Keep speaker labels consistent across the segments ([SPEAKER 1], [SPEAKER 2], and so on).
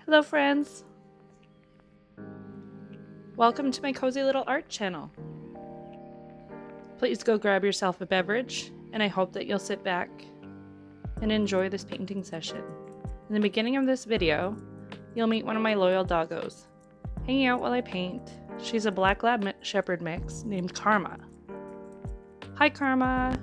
[SPEAKER 1] Hello friends! Welcome to my cozy little art channel. Please go grab yourself a beverage, and I hope that you'll sit back and enjoy this painting session. In the beginning of this video, you'll meet one of my loyal doggos. Hanging out while I paint, she's a black lab shepherd mix named Karma. Hi Karma!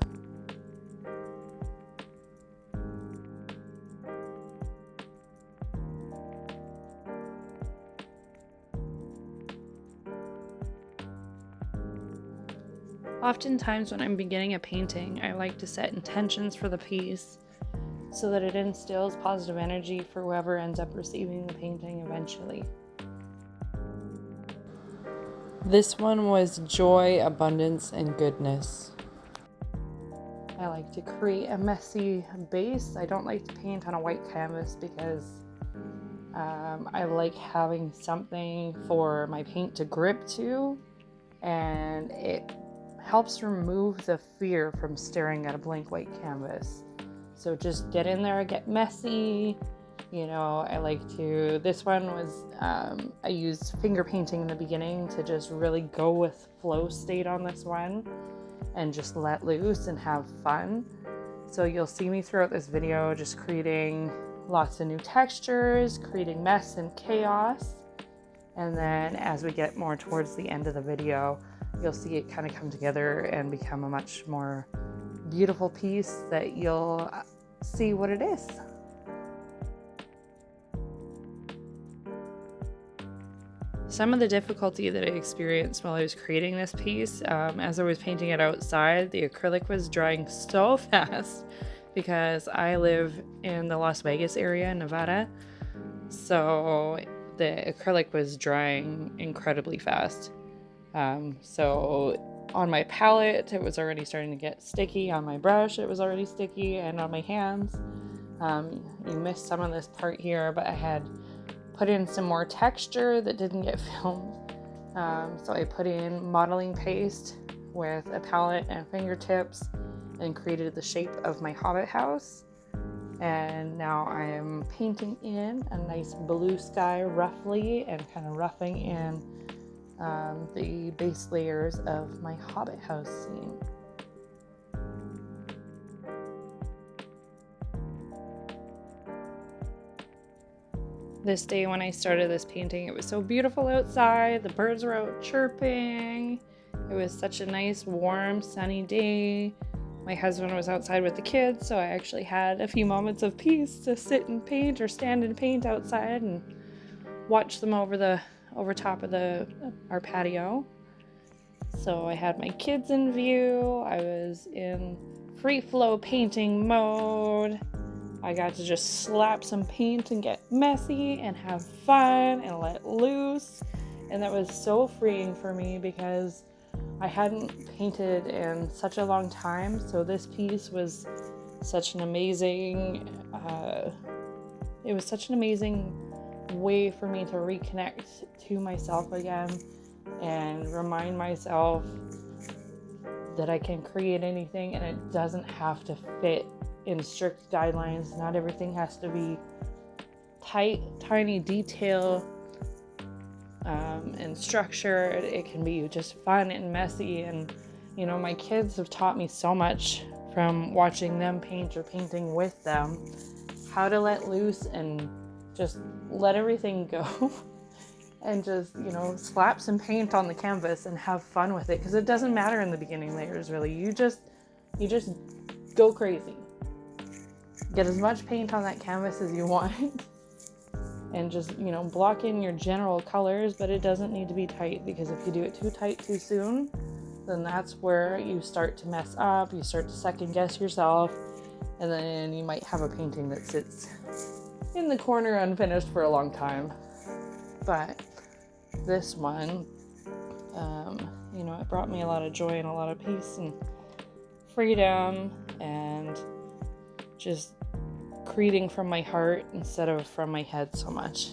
[SPEAKER 1] Oftentimes when I'm beginning a painting, I like to set intentions for the piece so that it instills positive energy for whoever ends up receiving the painting eventually.
[SPEAKER 2] This one was joy, abundance, and goodness.
[SPEAKER 1] I like to create a messy base. I don't like to paint on a white canvas because I like having something for my paint to grip to, and it helps remove the fear from staring at a blank white canvas. So just get in there, get messy. You know, I like to, this one was, I used finger painting in the beginning to just really go with flow state on this one and just let loose and have fun. So you'll see me throughout this video just creating lots of new textures, creating mess and chaos. And then as we get more towards the end of the video, you'll see it kind of come together and become a much more beautiful piece that you'll see what it is. Some of the difficulty that I experienced while I was creating this piece, as I was painting it outside, the acrylic was drying so fast because I live in the Las Vegas area in Nevada. So the acrylic was drying incredibly fast. So on my palette, it was already starting to get sticky. On my brush, it was already sticky, and on my hands. You missed some of this part here, but I had put in some more texture that didn't get filmed. So I put in modeling paste with a palette and fingertips and created the shape of my Hobbit house. And now I am painting in a nice blue sky roughly and kind of roughing in the base layers of my Hobbit house scene. This day when I started this painting, it was so beautiful outside. The birds were out chirping. It was such a nice, warm, sunny day. My husband was outside with the kids, so I actually had a few moments of peace to sit and paint or stand and paint outside and watch them over top of our patio. So I had my kids in view. I was in free flow painting mode. I got to just slap some paint and get messy and have fun and let loose. And that was so freeing for me because I hadn't painted in such a long time. So this piece was such an amazing, way for me to reconnect to myself again and remind myself that I can create anything and it doesn't have to fit in strict guidelines. Not everything has to be tight, tiny detail and structured. It can be just fun and messy. And you know, my kids have taught me so much from watching them paint or painting with them, how to let loose and just let everything go and just, you know, slap some paint on the canvas and have fun with it, because it doesn't matter in the beginning layers really. You just go crazy. Get as much paint on that canvas as you want and just, you know, block in your general colors, but it doesn't need to be tight, because if you do it too tight too soon, then that's where you start to mess up, you start to second guess yourself, and then you might have a painting that sits in the corner unfinished for a long time. But this one, you know, it brought me a lot of joy and a lot of peace and freedom and just creating from my heart instead of from my head so much.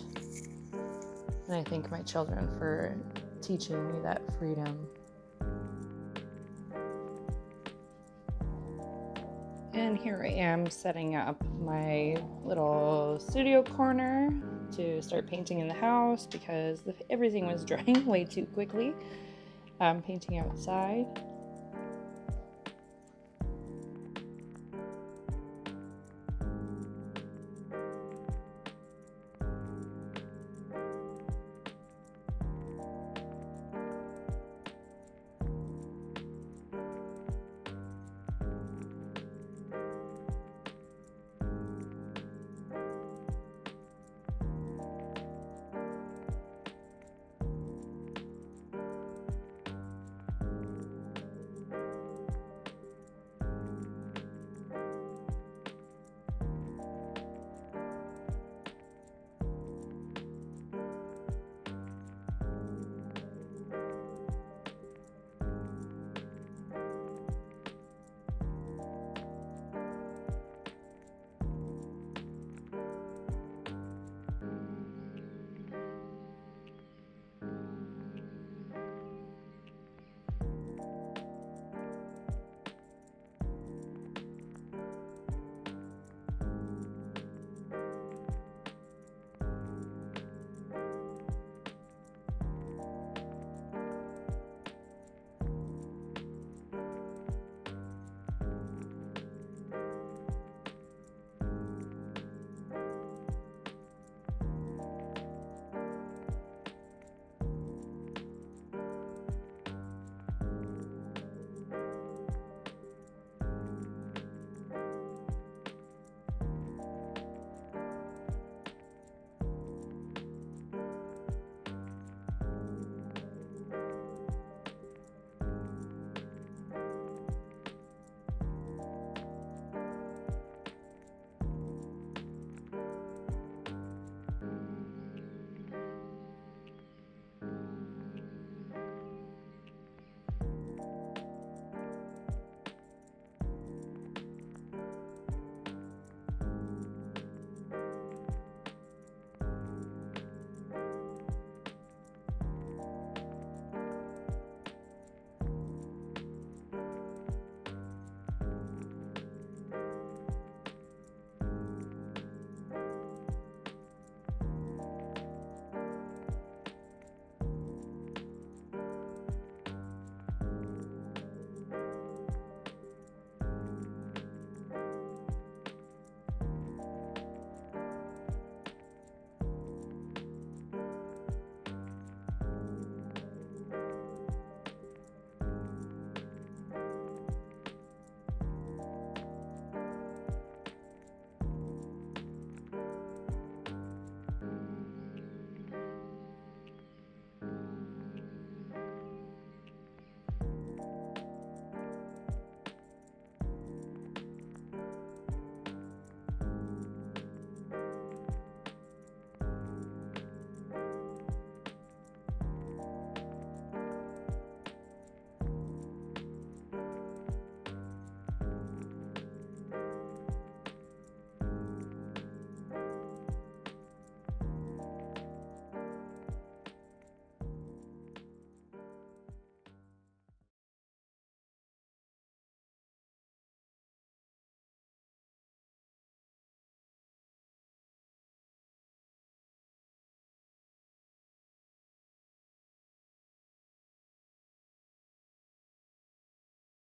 [SPEAKER 1] And I thank my children for teaching me that freedom. And here I am setting up my little studio corner to start painting in the house because everything was drying way too quickly. Painting outside.